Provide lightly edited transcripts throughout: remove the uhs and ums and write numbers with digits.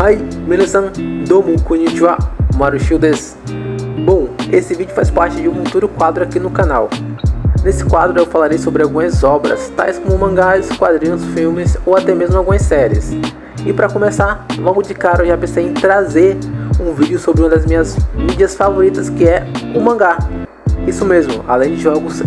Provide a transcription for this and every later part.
Hai, minasan, domo konnichiwa, Marushio desu. Bom, esse vídeo faz parte de um futuro quadro aqui no canal. Nesse quadro eu falarei sobre algumas obras, tais como mangás, quadrinhos, filmes ou até mesmo algumas séries. E para começar, logo de cara eu já pensei em trazer um vídeo sobre uma das minhas mídias favoritas, que é o mangá. Isso mesmo, além de jogos,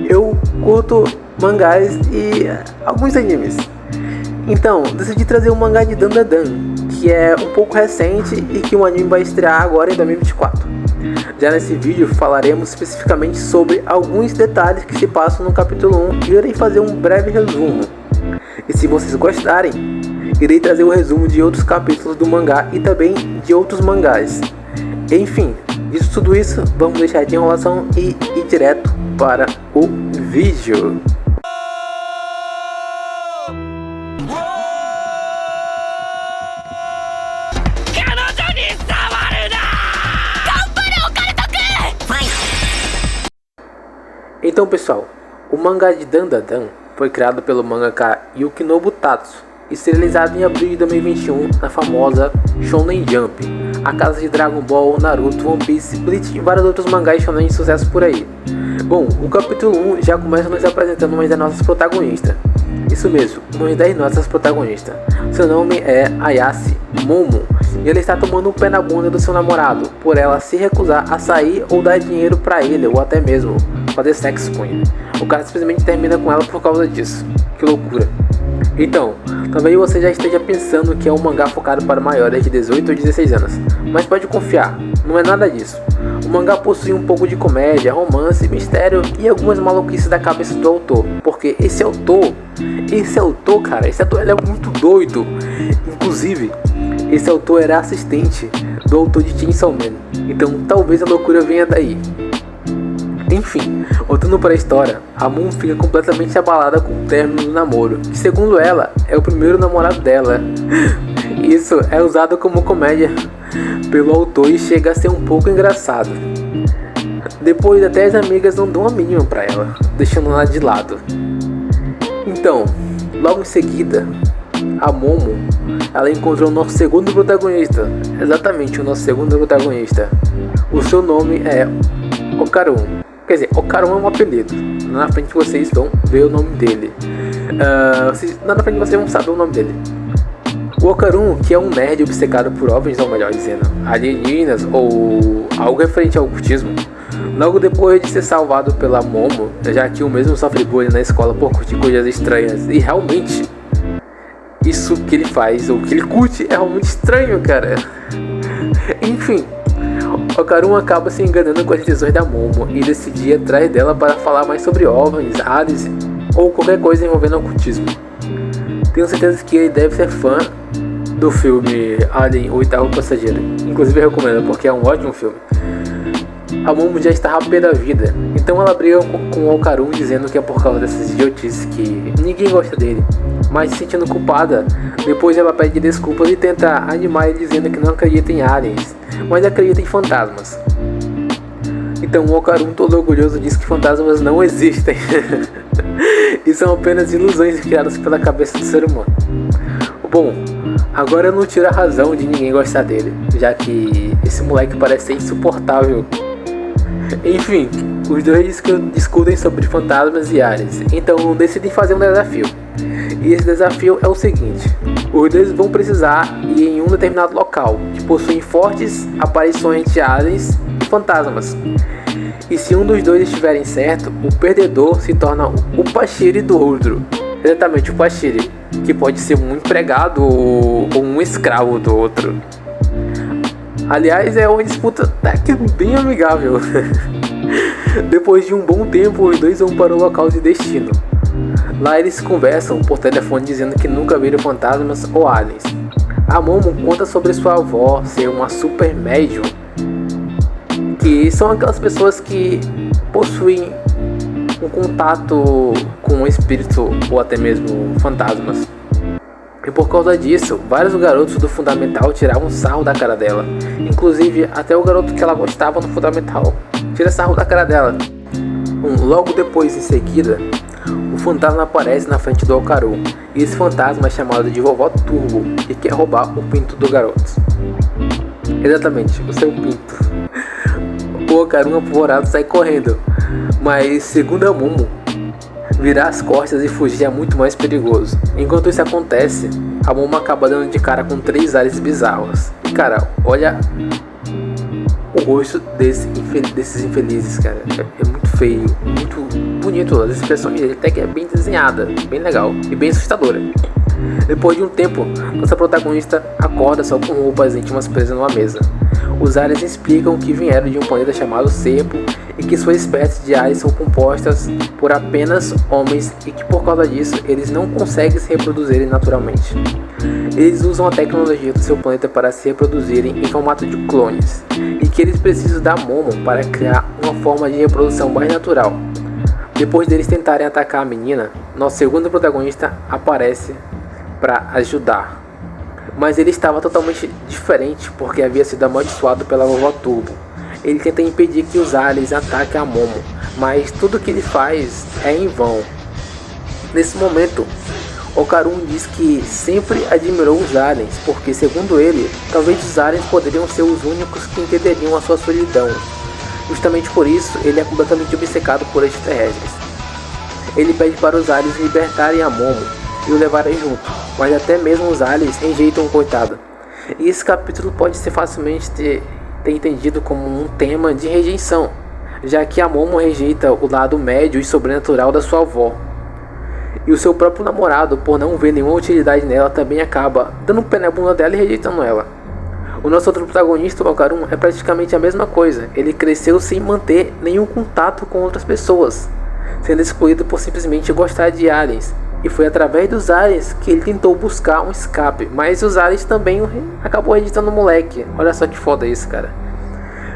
eu curto mangás e alguns animes. Então, decidi trazer o mangá de Dandadan, que é um pouco recente e que o anime vai estrear agora em 2024. Já nesse vídeo falaremos especificamente sobre alguns detalhes que se passam no capítulo 1 e irei fazer um breve resumo. E se vocês gostarem, irei trazer o resumo de outros capítulos do mangá e também de outros mangás. Enfim, visto tudo isso, vamos deixar de enrolação e ir direto para o vídeo. Então pessoal, o mangá de Dandadan foi criado pelo mangaka Yukinobu Tatsu e serializado em abril de 2021 na famosa Shonen Jump, a casa de Dragon Ball, Naruto, One Piece, Bleach e vários outros mangás shonen de sucesso por aí. Bom, o capítulo 1 já começa nos apresentando uma das nossas protagonistas. Isso mesmo, uma das nossas protagonistas. Seu nome é Ayase Momo e ele está tomando um pé na bunda do seu namorado por ela se recusar a sair ou dar dinheiro pra ele, ou até mesmo fazer sexo com ele. O cara simplesmente termina com ela por causa disso. Que loucura. Então, talvez você já esteja pensando que é um mangá focado para maiores de 18 ou 16 anos, mas pode confiar, não é nada disso. O mangá possui um pouco de comédia, romance, mistério e algumas maluquices da cabeça do autor, porque esse autor, cara, ele é muito doido. Inclusive, esse autor era assistente do autor de Chainsaw Man, então talvez a loucura venha daí. Enfim, voltando para a história, a Moon fica completamente abalada com o término do namoro, que segundo ela, é o primeiro namorado dela. Isso é usado como comédia pelo autor e chega a ser um pouco engraçado. Depois até as amigas não dão a mínima para ela, deixando ela de lado. Então, logo em seguida, a Momo, ela encontrou o nosso segundo protagonista. Exatamente, o nosso segundo protagonista. O seu nome é Okarun. Quer dizer, Okarun é um apelido. Na frente vocês vão ver o nome dele. Na frente vocês vão saber o nome dele. O Okarun, que é um nerd obcecado por OVNIs, ou melhor dizendo, alienígenas ou algo referente ao ocultismo. Logo depois de ser salvado pela Momo, já que o mesmo sofre bullying na escola por curtir coisas estranhas. E realmente, isso que ele faz, ou que ele curte, é realmente estranho, cara. Enfim, Okarun acaba se enganando com as decisões da Momo e decide ir atrás dela para falar mais sobre OVNIs, aliens ou qualquer coisa envolvendo ocultismo. Tenho certeza que ele deve ser fã do filme Alien, o Oitavo Passageiro. Inclusive eu recomendo, porque é um ótimo filme. A Momo já está pé da vida, então ela briga com o Okarun dizendo que é por causa dessas idiotices que ninguém gosta dele. Mas se sentindo culpada, depois ela pede desculpas e tenta animar ele dizendo que não acredita em aliens, mas acredita em fantasmas. Então o Okarun, todo orgulhoso, diz que fantasmas não existem e são apenas ilusões criadas pela cabeça do ser humano. Bom, agora eu não tiro a razão de ninguém gostar dele, já que esse moleque parece ser insuportável. Enfim, os dois discutem sobre fantasmas e aliens, então decidem fazer um desafio. E esse desafio é o seguinte: os dois vão precisar ir em um determinado local que possui fortes aparições de aliens e fantasmas. E se um dos dois estiverem certo, o perdedor se torna o Pashiri do outro. Exatamente, o Pashiri, que pode ser um empregado ou um escravo do outro. Aliás, é uma disputa até bem amigável. Depois de um bom tempo, os dois vão para o local de destino. Lá eles conversam por telefone dizendo que nunca viram fantasmas ou aliens. A Momo conta sobre sua avó ser uma super médium, que são aquelas pessoas que possuem um contato com o espírito ou até mesmo fantasmas. E por causa disso, vários garotos do Fundamental tiravam sarro da cara dela. Inclusive, até o garoto que ela gostava no Fundamental tira sarro da cara dela. Logo depois, em seguida, o fantasma aparece na frente do Wakaru, e esse fantasma é chamado de Vovó Turbo e quer roubar o pinto do garoto. Exatamente, o seu pinto. O Wakaru apavorado sai correndo, mas segundo a Momo, virar as costas e fugir é muito mais perigoso. Enquanto isso acontece, a Momo acaba dando de cara com 3 aliens bizarros. E cara, olha o rosto desses infelizes, cara. É muito feio, muito bonito. As expressões dele até que é bem desenhada, bem legal e bem assustadora. Depois de um tempo, nossa protagonista acorda só com roupas íntimas presas numa mesa. Os aliens explicam que vieram de um planeta chamado Serpo e que suas espécies de aliens são compostas por apenas homens e que por causa disso eles não conseguem se reproduzirem naturalmente. Eles usam a tecnologia do seu planeta para se reproduzirem em formato de clones e que eles precisam da Momo para criar uma forma de reprodução mais natural. Depois deles tentarem atacar a menina, nosso segundo protagonista aparece para ajudar. Mas ele estava totalmente diferente porque havia sido amaldiçoado pela Vovó Turbo. Ele tenta impedir que os aliens ataquem a Momo, mas tudo que ele faz é em vão. Nesse momento, Wakaru diz que sempre admirou os aliens, porque segundo ele, talvez os aliens poderiam ser os únicos que entenderiam a sua solidão. Justamente por isso, ele é completamente obcecado por extraterrestres. Ele pede para os aliens libertarem a Momo e o levarem junto, mas até mesmo os aliens rejeitam o coitado. E esse capítulo pode ser facilmente ter entendido como um tema de rejeição, já que a Momo rejeita o lado médio e sobrenatural da sua avó. E o seu próprio namorado, por não ver nenhuma utilidade nela, também acaba dando um pé na bunda dela e rejeitando ela. O nosso outro protagonista, o Wakaru, é praticamente a mesma coisa. Ele cresceu sem manter nenhum contato com outras pessoas, sendo excluído por simplesmente gostar de aliens. E foi através dos aliens que ele tentou buscar um escape, mas os aliens também acabou rejeitando o moleque. Olha só que foda isso, cara.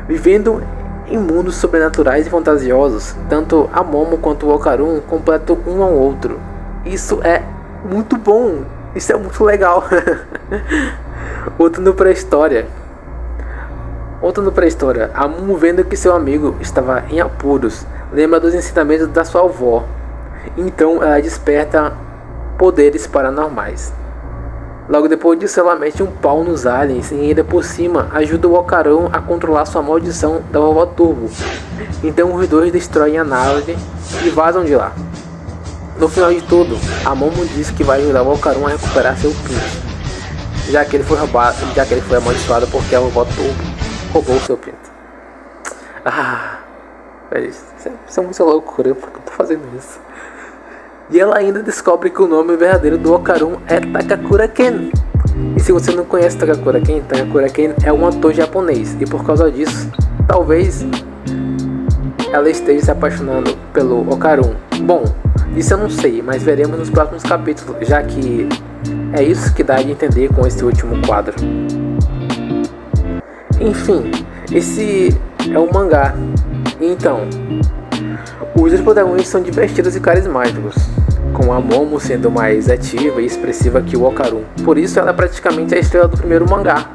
Vivendo em mundos sobrenaturais e fantasiosos, tanto a Momo quanto o Wakaru completam um ao outro. Isso é muito bom, isso é muito legal. Voltando para a história, a Momo, vendo que seu amigo estava em apuros, lembra dos ensinamentos da sua avó. Então ela desperta poderes paranormais. Logo depois disso, ela mete um pau nos aliens e ainda por cima ajuda o Wakaru a controlar sua maldição da Vovó Turbo. Então os dois destroem a nave e vazam de lá. No final de tudo, a Momo diz que vai ajudar o Wakaru a recuperar seu pinto, já que ele foi amaldiçoado porque a Vovó Turbo roubou seu pinto. Velho, isso é muita loucura, por que eu tô fazendo isso? E ela ainda descobre que o nome verdadeiro do Wakaru é Takakura Ken. E se você não conhece Takakura Ken é um ator japonês. E por causa disso, talvez ela esteja se apaixonando pelo Wakaru. Bom, isso eu não sei, mas veremos nos próximos capítulos, já que é isso que dá de entender com esse último quadro. Enfim, esse é um mangá. Então, os dois protagonistas são divertidos e carismáticos, com a Momo sendo mais ativa e expressiva que o Wakaru. Por isso ela é praticamente a estrela do primeiro mangá.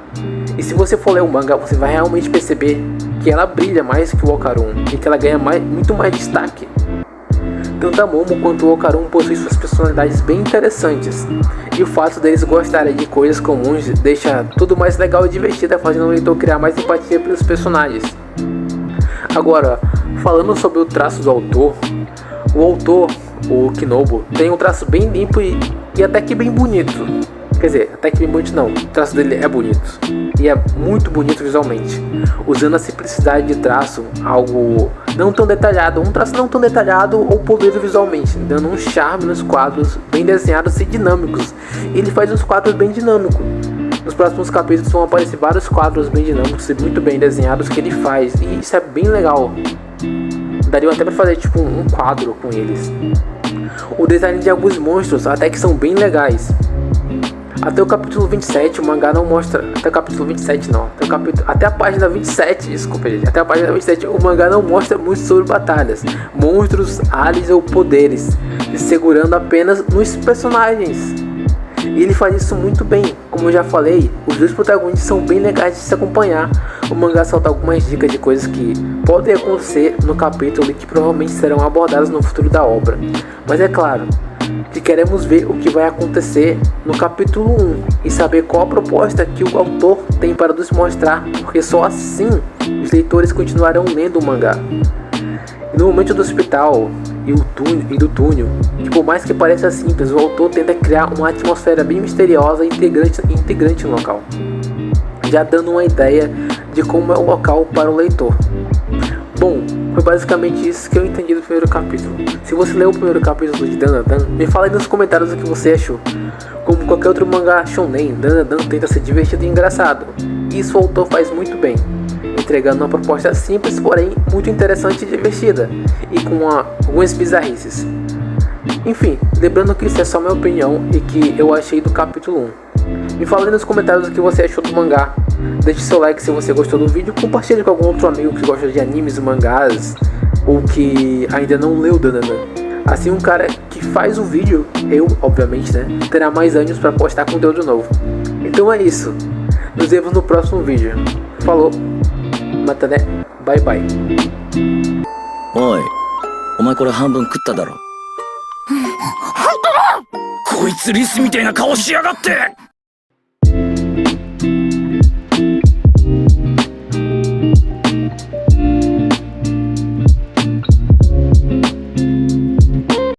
E se você for ler o mangá, você vai realmente perceber que ela brilha mais que o Wakaru e que ela ganha muito mais destaque. Tanto a Momo quanto o Wakaru possuem suas personalidades bem interessantes, e o fato deles gostarem de coisas comuns deixa tudo mais legal e divertido, fazendo o leitor criar mais empatia pelos personagens. Agora, falando sobre o traço do autor, o Kinobu, tem um traço bem limpo e até que bem bonito. Quer dizer, até que bem bonito não, o traço dele é bonito. E é muito bonito visualmente, usando a simplicidade de traço, algo não tão detalhado, um traço não tão detalhado ou polido visualmente, dando um charme nos quadros bem desenhados e dinâmicos. E ele faz uns quadros bem dinâmicos. Nos próximos capítulos vão aparecer vários quadros bem dinâmicos e muito bem desenhados que ele faz, e isso é bem legal. Daria até pra fazer tipo um quadro com eles. O design de alguns monstros até que são bem legais. Até o capítulo 27 o mangá não mostra. Até o capítulo 27 não. Até a página 27, desculpa gente. Até a página 27 o mangá não mostra muito sobre batalhas, monstros, aliens ou poderes, segurando apenas nos personagens. E ele faz isso muito bem. Como eu já falei, os dois protagonistas são bem legais de se acompanhar. o mangá solta algumas dicas de coisas que podem acontecer no capítulo e que provavelmente serão abordadas no futuro da obra. Mas é claro que queremos ver o que vai acontecer no capítulo 1 e saber qual a proposta que o autor tem para nos mostrar, porque só assim os leitores continuarão lendo o mangá. E no momento do hospital e do túnel, que por mais que pareça simples, o autor tenta criar uma atmosfera bem misteriosa e integrante no local, já dando uma ideia de como é o local para o leitor. Bom, foi basicamente isso que eu entendi do primeiro capítulo. Se você leu o primeiro capítulo de Dandadan, me fala aí nos comentários o que você achou. Como qualquer outro mangá shonen, Dandadan tenta ser divertido e engraçado. E isso o autor faz muito bem, entregando uma proposta simples, porém muito interessante e divertida, e com algumas bizarrices. Enfim, lembrando que isso é só minha opinião e que eu achei do capítulo 1. Me fala aí nos comentários o que você achou do mangá. Deixe seu like se você gostou do vídeo, compartilhe com algum outro amigo que gosta de animes, mangás, ou que ainda não leu Dandadan. Assim um cara que faz o vídeo, eu obviamente, né, terá mais ânimos para postar conteúdo novo. Então é isso, nos vemos no próximo vídeo. Falou, matané, bye bye. Oi, お前これ半分食っただろ。こいつリスみたいな顔しやがって。